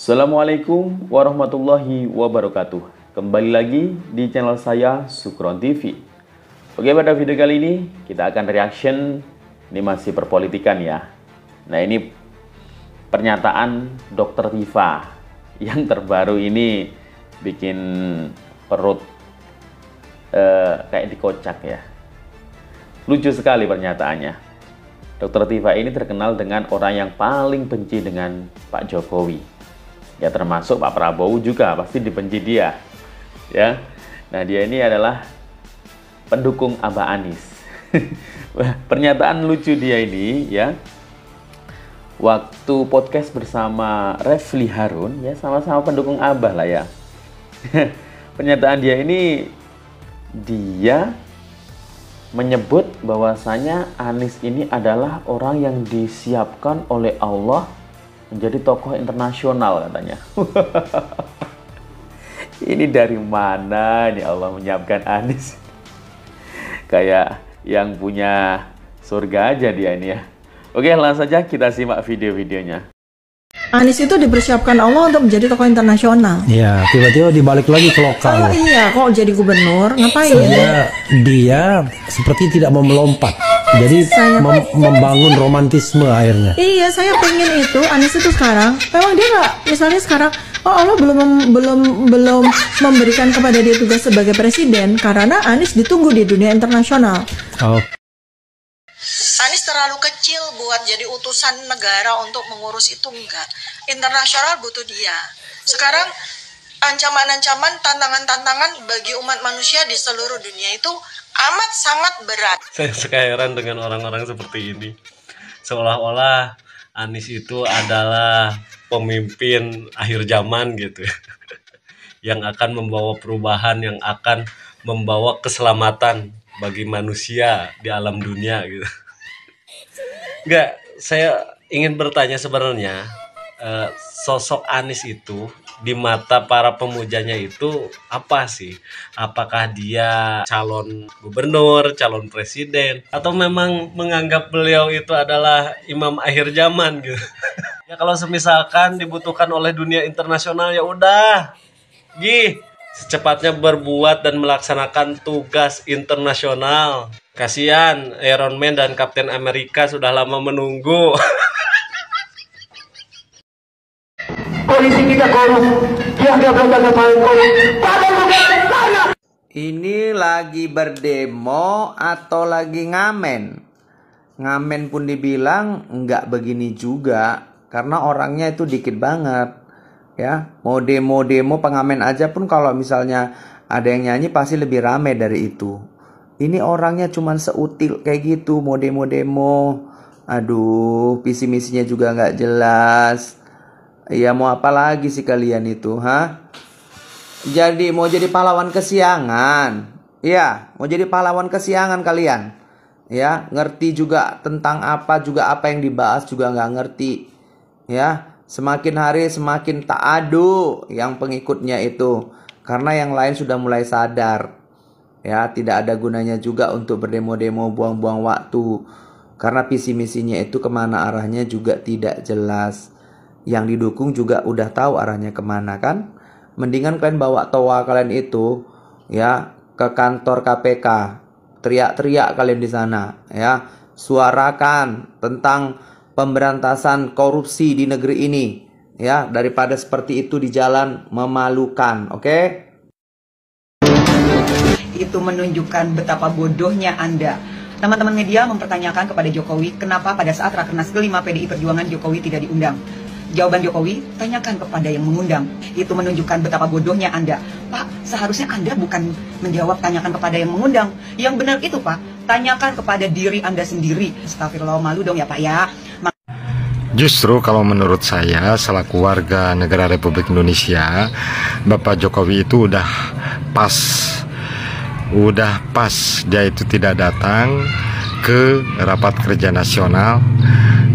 Assalamualaikum warahmatullahi wabarakatuh. Kembali lagi di channel saya Sukron TV. Oke, pada video kali ini kita akan reaction. Ini masih perpolitikan ya. Nah, ini pernyataan Dr. Tifa yang terbaru ini bikin perut kayak dikocak ya. Lucu sekali pernyataannya. Dr. Tifa ini terkenal dengan orang yang paling benci dengan Pak Jokowi. Ya, termasuk Pak Prabowo juga pasti dibenci dia. Ya. Nah, dia ini adalah pendukung Abah Anis. Pernyataan lucu dia ini ya. Waktu podcast bersama Refli Harun ya, sama-sama pendukung Abah lah ya. Pernyataan dia ini, dia menyebut bahwasanya Anis ini adalah orang yang disiapkan oleh Allah menjadi tokoh internasional katanya. Ini dari mana nih Allah menyiapkan Anis? Kayak yang punya surga aja dia ini ya. Oke, langsung saja kita simak video-videonya. Anis itu dipersiapkan Allah untuk menjadi tokoh internasional. Iya, tiba-tiba dibalik lagi ke lokal. Oh iya, kok jadi gubernur? Ngapain? Dia seperti tidak mau melompat. Jadi membangun romantisme akhirnya. Iya, saya pengen itu Anis itu sekarang. Memang dia nggak, misalnya sekarang, oh Allah belum memberikan kepada dia tugas sebagai presiden karena Anis ditunggu di dunia internasional. Oh. Anis terlalu kecil buat jadi utusan negara untuk mengurus itu, enggak. Internasional butuh dia. Sekarang ancaman-ancaman, tantangan-tantangan bagi umat manusia di seluruh dunia itu amat sangat berat. Saya suka heran dengan orang-orang seperti ini. Seolah-olah Anis itu adalah pemimpin akhir zaman gitu. Yang akan membawa perubahan, yang akan membawa keselamatan bagi manusia di alam dunia gitu. Enggak, saya ingin bertanya sebenarnya sosok Anis itu di mata para pemujanya itu apa sih? Apakah dia calon gubernur, calon presiden, atau memang menganggap beliau itu adalah imam akhir zaman gitu? Ya kalau semisalkan dibutuhkan oleh dunia internasional ya udah, secepatnya berbuat dan melaksanakan tugas internasional. Kasihan Iron Man dan Kapten Amerika sudah lama menunggu. Polisi kita korup, ini lagi berdemo atau lagi ngamen? Ngamen pun dibilang nggak begini juga, karena orangnya itu dikit banget. Ya, mau demo pengamen aja pun kalau misalnya ada yang nyanyi pasti lebih rame dari itu. Ini orangnya cuman seutil kayak gitu, mau demo. Aduh, visi misinya juga nggak jelas. Ya mau apa lagi sih kalian itu, ha? Mau jadi pahlawan kesiangan. Ya, mau jadi pahlawan kesiangan kalian. Ya, ngerti juga tentang apa yang dibahas juga nggak ngerti. Ya. Semakin hari semakin tak adu yang pengikutnya itu. Karena yang lain sudah mulai sadar. Ya, tidak ada gunanya juga untuk berdemo-demo buang-buang waktu. Karena visi misinya itu kemana arahnya juga tidak jelas. Yang didukung juga udah tahu arahnya kemana kan. Mendingan kalian bawa toa kalian itu ya ke kantor KPK. Teriak-teriak kalian di sana ya. Suarakan tentang pemberantasan korupsi di negeri ini ya, daripada seperti itu di jalan memalukan, oke? Itu menunjukkan betapa bodohnya Anda. Teman-teman media mempertanyakan kepada Jokowi kenapa pada saat Rakernas kelima PDI Perjuangan Jokowi tidak diundang. Jawaban Jokowi, tanyakan kepada yang mengundang. Itu menunjukkan betapa bodohnya Anda. Pak, seharusnya Anda bukan menjawab tanyakan kepada yang mengundang. Yang benar itu Pak, tanyakan kepada diri Anda sendiri. Astagfirullah, malu dong ya Pak ya. Justru kalau menurut saya selaku warga negara Republik Indonesia, Bapak Jokowi itu udah pas dia itu tidak datang ke rapat kerja nasional.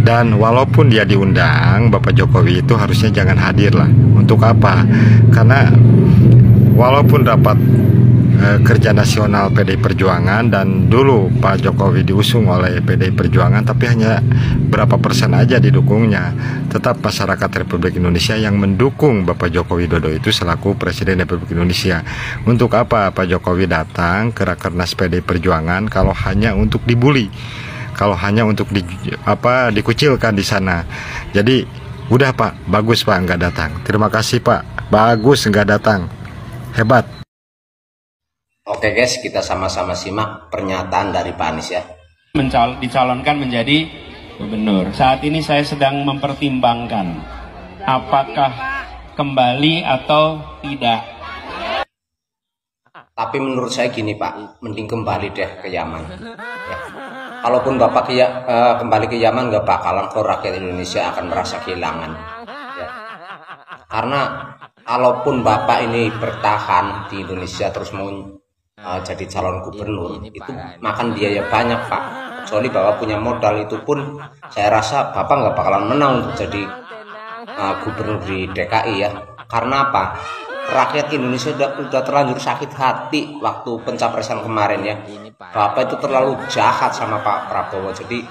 Dan walaupun dia diundang, Bapak Jokowi itu harusnya jangan hadir lah. Untuk apa? Karena walaupun rapat kerja nasional PDI Perjuangan, dan dulu Pak Jokowi diusung oleh PDI Perjuangan, tapi hanya berapa persen aja didukungnya. Tetap masyarakat Republik Indonesia yang mendukung Bapak Joko Widodo itu selaku Presiden Republik Indonesia. Untuk apa Pak Jokowi datang ke Rakernas PDI Perjuangan kalau hanya untuk dibully, kalau hanya untuk dikucilkan di sana. Jadi udah Pak, bagus Pak nggak datang. Terima kasih Pak, bagus nggak datang, hebat. Oke guys, kita sama-sama simak pernyataan dari Pak Anies ya. Dicalonkan menjadi gubernur. Saat ini saya sedang mempertimbangkan apakah kembali atau tidak. Tapi menurut saya gini Pak, mending kembali deh ke Yaman. Ya. Kalaupun Bapak kembali ke Yaman, nggak bakalan kok rakyat Indonesia akan merasa kehilangan. Ya. Karena kalaupun Bapak ini bertahan di Indonesia terus mau jadi calon gubernur, itu makan biaya banyak Pak. Kecuali Bapak punya modal, itu pun saya rasa Bapak nggak bakalan menang untuk jadi gubernur di DKI ya. Karena apa? Rakyat Indonesia udah terlanjur sakit hati waktu pencapresan kemarin ya. Bapak itu terlalu jahat sama Pak Prabowo. Jadi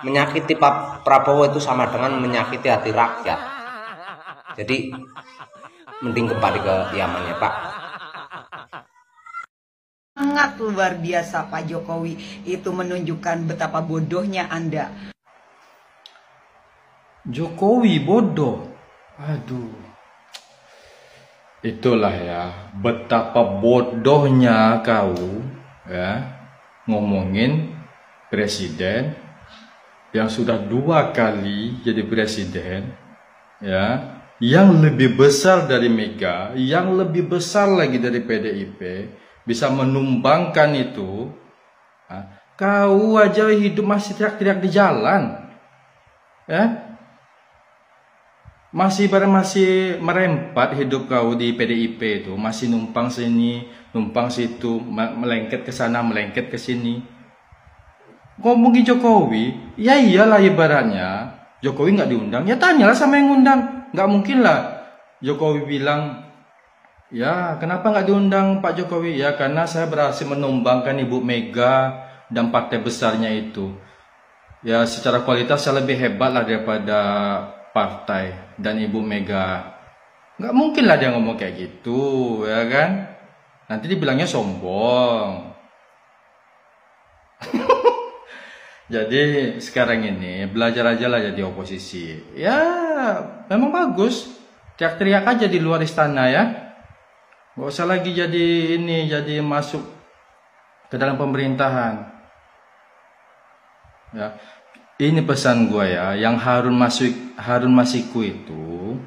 menyakiti Pak Prabowo itu sama dengan menyakiti hati rakyat. Jadi mending kembali ke Yaman ya Pak. Sangat luar biasa Pak Jokowi, itu menunjukkan betapa bodohnya Anda. Jokowi bodoh. Aduh. Itulah ya, betapa bodohnya kau ya ngomongin presiden yang sudah 2 kali jadi presiden ya, yang lebih besar dari Mega, yang lebih besar lagi dari PDIP, bisa menumbangkan itu. Kau aja hidup masih teriak-teriak di jalan ya, masih merempat hidup kau di PDIP itu, masih numpang sini, numpang situ, melengket ke sana, melengket ke sini. Ngomongin Jokowi, ya iyalah ibaratnya Jokowi nggak diundang, ya tanyalah sama yang ngundang. Nggak mungkin lah Jokowi bilang, ya kenapa nggak diundang Pak Jokowi? Ya karena saya berhasil menumbangkan Ibu Mega dan partai besarnya itu. Ya secara kualitas saya lebih hebat lah daripada partai dan Ibu Mega. Nggak mungkin lah dia ngomong kayak gitu, ya kan? Nanti dibilangnya sombong. Jadi sekarang ini belajar aja lah jadi oposisi. Ya memang bagus, teriak-teriak aja di luar istana ya. Gak usah lagi jadi masuk ke dalam pemerintahan. Ya. Ini pesan gue ya, yang Harun Masiku itu,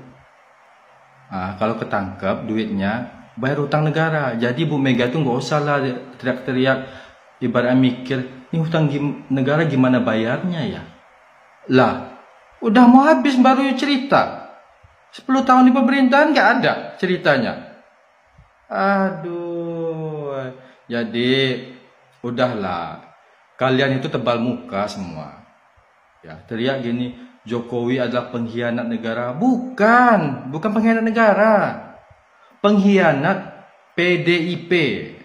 kalau ketangkep duitnya bayar utang negara. Jadi Bu Mega tuh nggak usah lah teriak-teriak, ibaratnya mikir, ini hutang negara gimana bayarnya ya? Lah, udah mau habis baru cerita. 10 tahun di pemerintahan nggak ada ceritanya. Aduh, jadi udahlah, kalian itu tebal muka semua. Ya, teriak gini, Jokowi adalah pengkhianat negara. Bukan pengkhianat negara. Pengkhianat PDIP.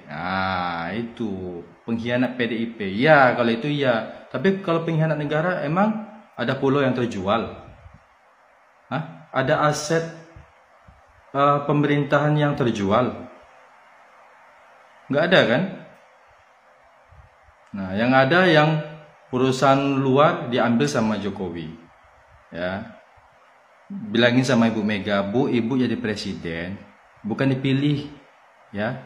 Nah, itu pengkhianat PDIP. Ya, kalau itu ya. Tapi kalau pengkhianat negara, emang ada pulau yang terjual? Hah? Ada aset pemerintahan yang terjual? Nggak ada kan? Nah, yang ada yang urusan luar diambil sama Jokowi. Ya. Bilangin sama Ibu Mega, Bu, Ibu jadi presiden bukan dipilih ya,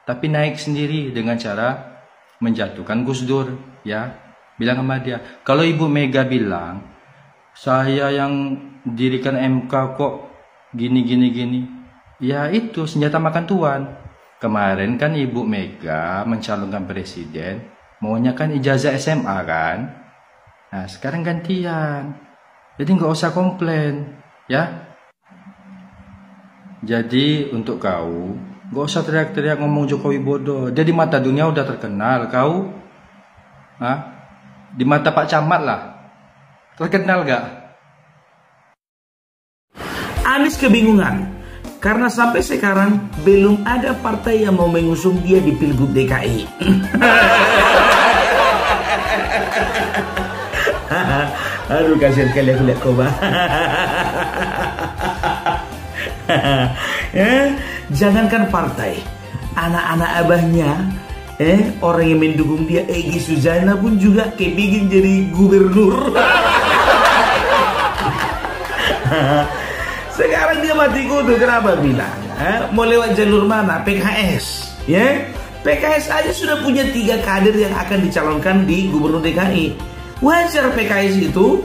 tapi naik sendiri dengan cara menjatuhkan Gus Dur ya. Bilang sama dia, kalau Ibu Mega bilang saya yang dirikan MK kok gini, ya itu senjata makan tuan. Kemarin kan Ibu Mega mencalonkan presiden, maunya kan ijazah SMA kan. Nah sekarang gantian, jadi nggak usah komplain ya. Jadi untuk kau nggak usah teriak-teriak ngomong Jokowi bodoh. Dia di mata dunia udah terkenal. Kau di mata Pak Camat lah terkenal gak? Anies kebingungan Karena sampai sekarang belum ada partai yang mau mengusung dia di Pilgub DKI. Aduh, kasihan kali aku lihat Koba. Ya, jangankan partai, anak-anak abahnya, orang yang mendukung dia, Egy Sujana pun juga kepingin jadi gubernur. Sekarang dia mati kutu. Kenapa bilang? Mau lewat jalur mana? PKS, ya? PKS aja sudah punya 3 kader yang akan dicalonkan di gubernur DKI. Wajar PKS itu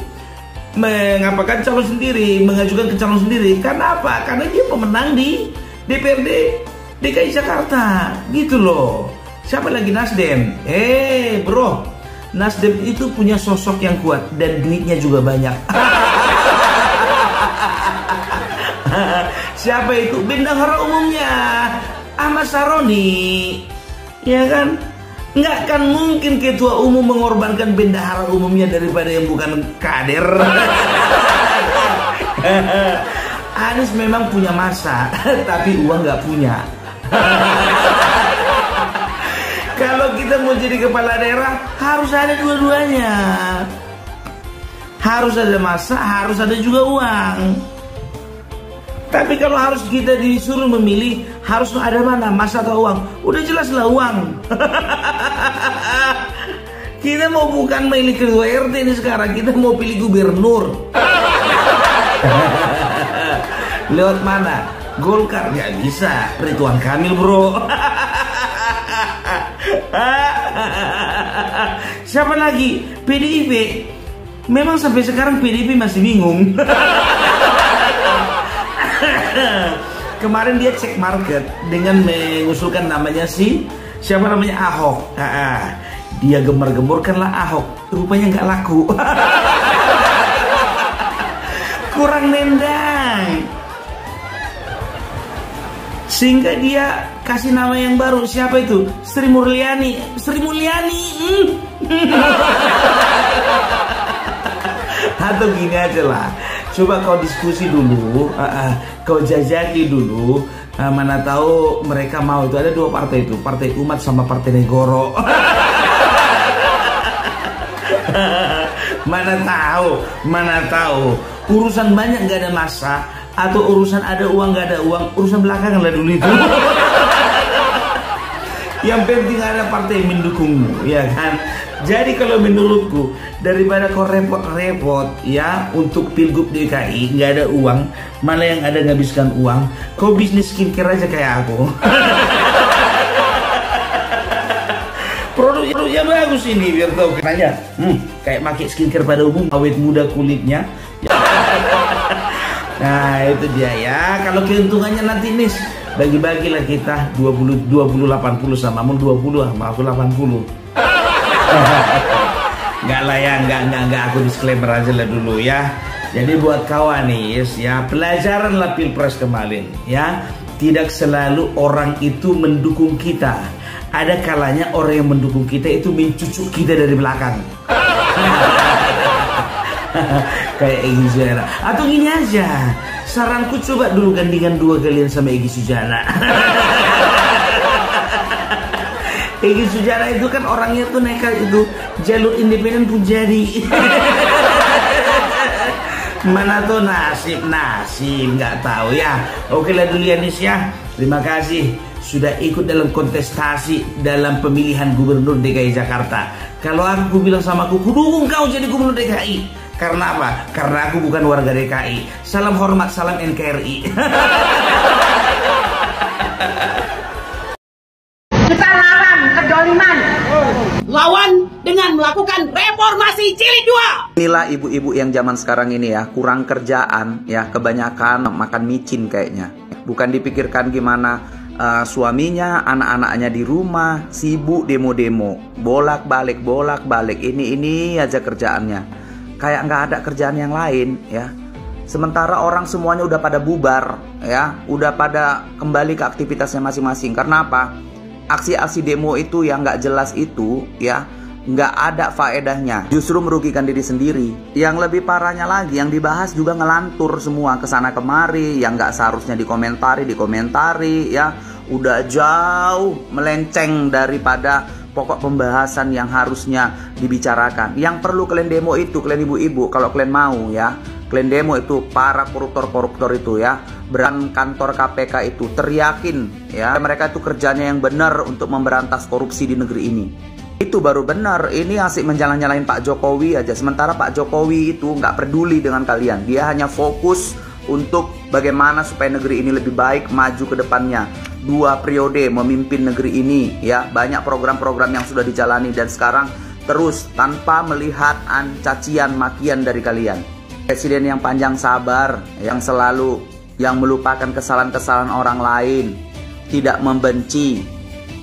mengapakan calon sendiri, mengajukan ke calon sendiri. Karena apa? Karena dia pemenang di DPRD DKI Jakarta, gitu loh. Siapa lagi? Nasdem. Bro, Nasdem itu punya sosok yang kuat dan duitnya juga banyak. Siapa itu? Bendahara umumnya Ahmad Saroni, ya kan? Nggak kan mungkin ketua umum mengorbankan bendahara umumnya daripada yang bukan kader. Anies memang punya masa, tapi uang nggak punya. Kalau kita mau jadi kepala daerah harus ada dua-duanya. Harus ada masa, harus ada juga uang. Tapi kalau harus kita disuruh memilih, harus ada mana, masa atau uang? Udah jelaslah uang. Kita mau bukan milih ketua RT ini sekarang, kita mau pilih gubernur. Lewat mana? Golkar nggak bisa, Ridwan Kamil bro. Siapa lagi? PDIP. Memang sampai sekarang PDIP masih bingung. Kemarin dia cek market dengan mengusulkan namanya siapa namanya Ahok. Dia gemar-gemborkanlah Ahok, rupanya nggak laku. Kurang nendang, sehingga dia kasih nama yang baru. Siapa itu? Sri Mulyani. Sri Mulyani. Atau gini aja lah, coba kau diskusi dulu, kau jajaki dulu, mana tahu mereka mau. Itu ada 2 partai itu, Partai Umat sama Partai Negoro. Mana tahu urusan banyak nggak ada masa, atau urusan ada uang nggak ada uang, urusan belakangan lah dulu itu. Yang penting ada partai yang mendukungmu, ya kan? Jadi kalau menurutku, daripada kau repot-repot ya untuk Pilgub DKI nggak ada uang, malah yang ada ngabiskan uang, kau bisnis skincare aja kayak aku. Produknya bagus ini, biar tahu kenanya. Kayak pakai skincare pada umum, awet muda kulitnya. Nah itu dia ya. Kalau keuntungannya nanti nih, bagi-bagilah kita 20 80 sama Mun 20 sama aku 80. Enggak lah ya, enggak, aku disclaimer aja lah dulu ya. Jadi buat kawan nih ya, pelajaran lah Pilpres kemarin ya. Tidak selalu orang itu mendukung kita. Ada kalanya orang yang mendukung kita itu mencucuk kita dari belakang. Kayak Egy Sujana. Atau gini aja, saranku coba dulu gandingan 2 kalian sama Egy Sujana. Egy Sujana itu kan orangnya tuh nekat, itu jalur independen pun jadi. Mana tuh nasib nggak tahu ya. Oke lah dulu ya Nis ya. Terima kasih sudah ikut dalam kontestasi dalam pemilihan gubernur DKI Jakarta. Kalau aku bilang sama aku dukung kau jadi gubernur DKI. Karena apa? Karena aku bukan warga DKI. Salam hormat, salam NKRI. Kita larang kedoliman. Lawan dengan melakukan reformasi jilid 2. Inilah ibu-ibu yang zaman sekarang ini ya, kurang kerjaan ya, kebanyakan makan micin kayaknya. Bukan dipikirkan gimana suaminya, anak-anaknya di rumah, sibuk demo-demo, bolak-balik, ini aja kerjaannya. Kayak nggak ada kerjaan yang lain ya. Sementara orang semuanya udah pada bubar ya, udah pada kembali ke aktivitasnya masing-masing. Karena apa? Aksi-aksi demo itu yang nggak jelas itu ya, nggak ada faedahnya, justru merugikan diri sendiri. Yang lebih parahnya lagi, yang dibahas juga ngelantur semua kesana kemari, yang nggak seharusnya dikomentari ya, udah jauh melenceng daripada pokok pembahasan yang harusnya dibicarakan. Yang perlu kalian demo itu, kalian ibu-ibu, kalau kalian mau ya, kalian demo itu para koruptor-koruptor itu ya, beran kantor KPK itu, teriakin ya, mereka itu kerjanya yang benar untuk memberantas korupsi di negeri ini. Itu baru benar. Ini asik menjalan-nyalain Pak Jokowi aja, sementara Pak Jokowi itu nggak peduli dengan kalian. Dia hanya fokus untuk bagaimana supaya negeri ini lebih baik, maju ke depannya. 2 periode memimpin negeri ini ya, banyak program-program yang sudah dijalani dan sekarang terus tanpa melihat cacian makian dari kalian. Presiden yang panjang sabar, yang melupakan kesalahan-kesalahan orang lain, tidak membenci,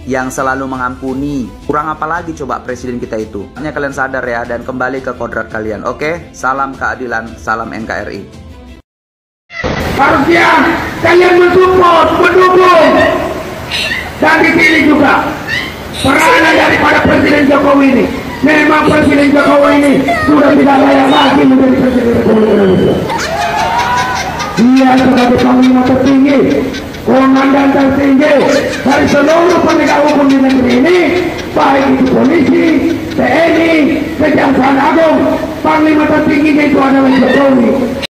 yang selalu mengampuni. Kurang apa lagi coba presiden kita itu? Hanya kalian sadar ya dan kembali ke kodrat kalian. Oke? Salam keadilan, salam NKRI. Harusnya kalian mensupport, mendukung, dan dipilih juga peranan daripada Presiden Jokowi ini. Memang Presiden Jokowi ini sudah tidak layak lagi menjadi Presiden Republik Indonesia. Dia sebagai panglima tertinggi, komandan tertinggi dari seluruh penegak hukum di negeri ini, baik itu polisi, TNI, Kejaksaan Agung, panglima tertingginya itu adalah Jokowi.